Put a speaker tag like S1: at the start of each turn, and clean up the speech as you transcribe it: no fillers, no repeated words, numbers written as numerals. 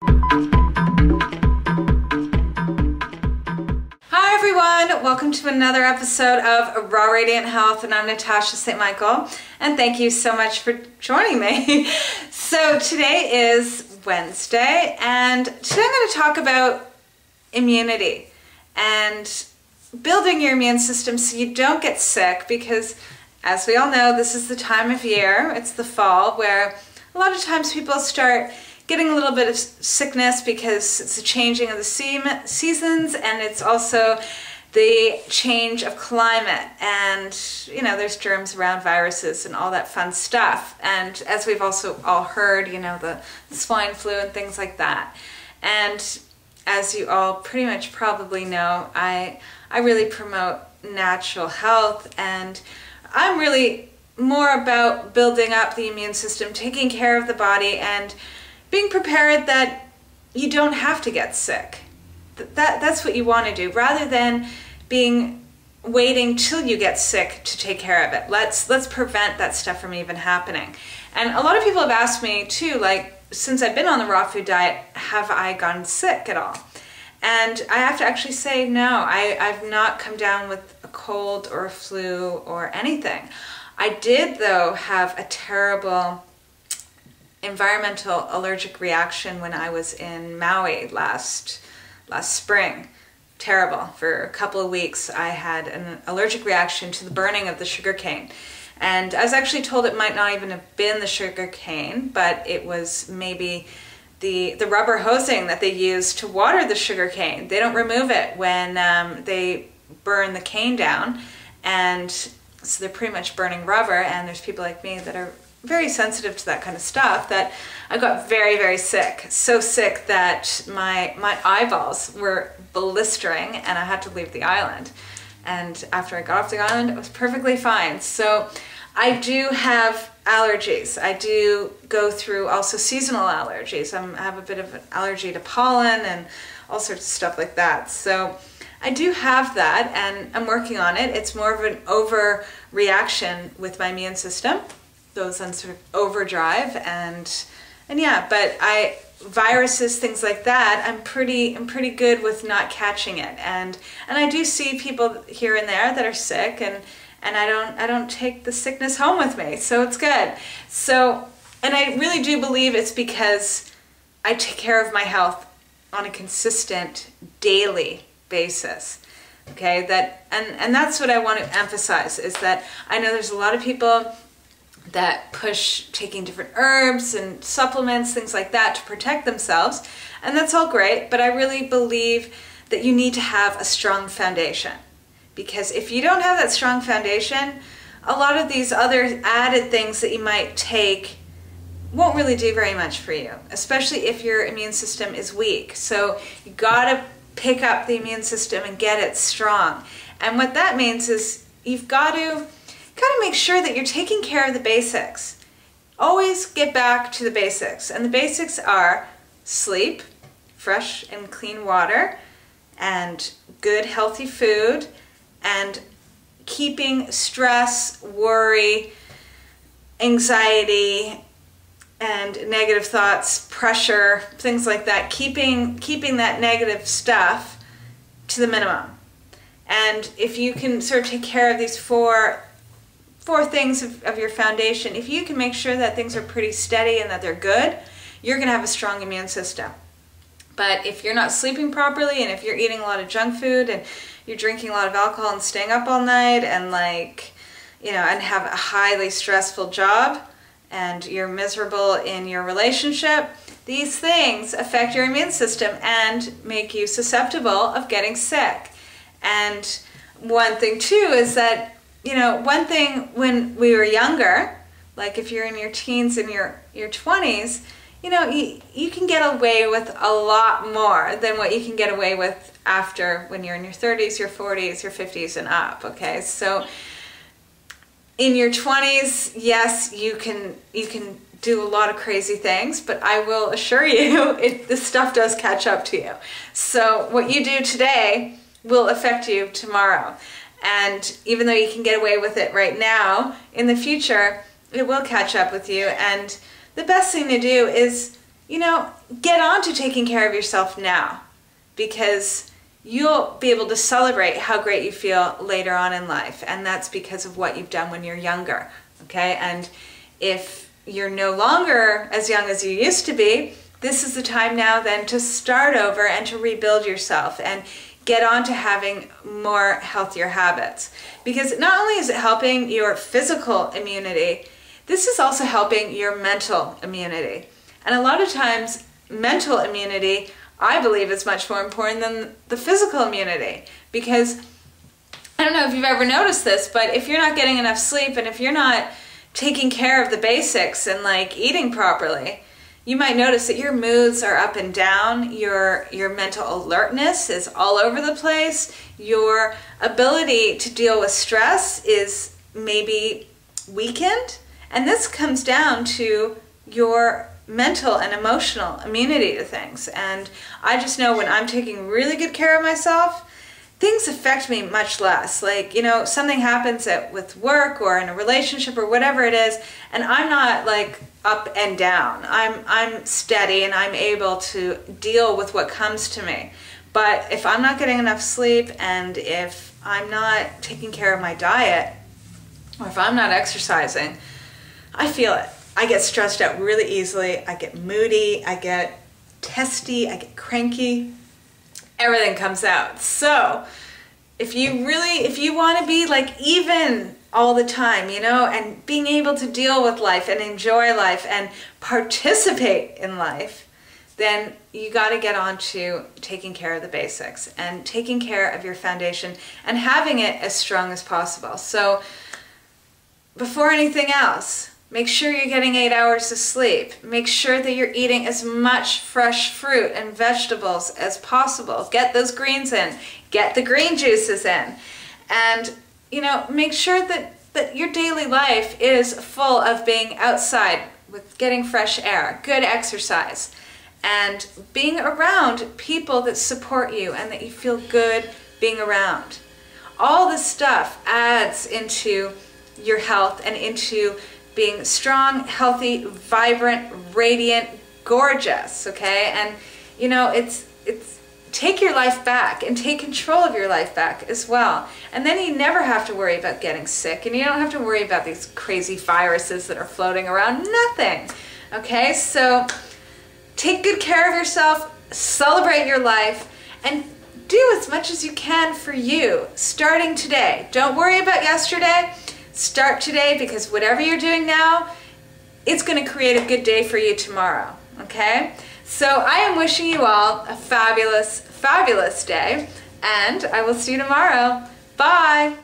S1: Hi everyone, welcome to another episode of Raw Radiant Health, and I'm Natasha St. Michael, and thank you so much for joining me. So today is Wednesday, and today I'm going to talk about immunity and building your immune system so you don't get sick, because as we all know, this is the time of year, it's the fall, where a lot of times people start getting a little bit of sickness because it's the changing of the seasons, and it's also the change of climate, and you know, there's germs around, viruses and all that fun stuff. And as we've also all heard, you know, the swine flu and things like that. And as you all pretty much probably know, I really promote natural health, and I'm really more about building up the immune system, taking care of the body, and being prepared that you don't have to get sick. That's what you want to do, rather than waiting till you get sick to take care of it. Let's prevent that stuff from even happening. And a lot of people have asked me too, like, since I've been on the raw food diet, have I gone sick at all? And I have to actually say no, I've not come down with a cold or a flu or anything. I did though have a terrible environmental allergic reaction when I was in Maui last spring. Terrible. For a couple of weeks I had an allergic reaction to the burning of the sugarcane. And I was actually told it might not even have been the sugarcane, but it was maybe the rubber hosing that they use to water the sugarcane. They don't remove it when they burn the cane down, and so they're pretty much burning rubber. And there's people like me that are very sensitive to that kind of stuff, that I got very, very sick. So sick that my eyeballs were blistering and I had to leave the island. And after I got off the island, it was perfectly fine. So I do have allergies. I do go through also seasonal allergies. I have a bit of an allergy to pollen and all sorts of stuff like that. So I do have that, and I'm working on it. It's more of an overreaction with my immune system. Goes on sort of overdrive, and yeah, but viruses, things like that, I'm pretty good with not catching it, and I do see people here and there that are sick, and I don't take the sickness home with me, so it's good. So, and I really do believe it's because I take care of my health on a consistent daily basis. Okay, and that's what I want to emphasize, is that I know there's a lot of people that push taking different herbs and supplements, things like that, to protect themselves, and that's all great, but I really believe that you need to have a strong foundation, because if you don't have that strong foundation, a lot of these other added things that you might take won't really do very much for you, especially if your immune system is weak. So you gotta pick up the immune system and get it strong, and what that means is you've got to make sure that you're taking care of the basics. Always get back to the basics, and the basics are sleep, fresh and clean water, and good healthy food, and keeping stress, worry, anxiety, and negative thoughts, pressure, things like that, keeping that negative stuff to the minimum. And if you can sort of take care of these four things of your foundation, if you can make sure that things are pretty steady and that they're good, you're going to have a strong immune system. But if you're not sleeping properly, and if you're eating a lot of junk food, and you're drinking a lot of alcohol and staying up all night, and and have a highly stressful job, and you're miserable in your relationship, these things affect your immune system and make you susceptible of getting sick. And one thing too is that, one thing when we were younger, like if you're in your teens and your 20s, you can get away with a lot more than what you can get away with after, when you're in your 30s, your 40s, your 50s and up, okay? So in your 20s, yes, you can do a lot of crazy things, but I will assure you, this stuff does catch up to you. So what you do today will affect you tomorrow. And even though you can get away with it right now, in the future, it will catch up with you. And the best thing to do is, get on to taking care of yourself now, because you'll be able to celebrate how great you feel later on in life. And that's because of what you've done when you're younger, okay? And if you're no longer as young as you used to be, this is the time now then to start over and to rebuild yourself and get on to having more healthier habits. Because not only is it helping your physical immunity, this is also helping your mental immunity. And a lot of times, mental immunity, I believe, is much more important than the physical immunity. Because, I don't know if you've ever noticed this, but if you're not getting enough sleep and if you're not taking care of the basics and like eating properly, you might notice that your moods are up and down, your mental alertness is all over the place, your ability to deal with stress is maybe weakened, and this comes down to your mental and emotional immunity to things. And I just know when I'm taking really good care of myself, things affect me much less. Like, something happens with work or in a relationship or whatever it is, and I'm not like up and down. I'm steady and I'm able to deal with what comes to me. But if I'm not getting enough sleep, and if I'm not taking care of my diet, or if I'm not exercising, I feel it. I get stressed out really easily. I get moody. I get testy. I get cranky. Everything comes out. So if you want to be like even all the time, and being able to deal with life and enjoy life and participate in life, then you got to get on to taking care of the basics and taking care of your foundation and having it as strong as possible. So before anything else, make sure you're getting 8 hours of sleep. Make sure that you're eating as much fresh fruit and vegetables as possible. Get those greens in. Get the green juices in. And, make sure that your daily life is full of being outside with getting fresh air, good exercise, and being around people that support you and that you feel good being around. All this stuff adds into your health and into being strong, healthy, vibrant, radiant, gorgeous, okay? And, it's take your life back and take control of your life back as well. And then you never have to worry about getting sick, and you don't have to worry about these crazy viruses that are floating around. Nothing, okay? So take good care of yourself, celebrate your life, and do as much as you can for you, starting today. Don't worry about yesterday. Start today, because whatever you're doing now, it's going to create a good day for you tomorrow, okay? So I am wishing you all a fabulous, fabulous day, and I will see you tomorrow. Bye!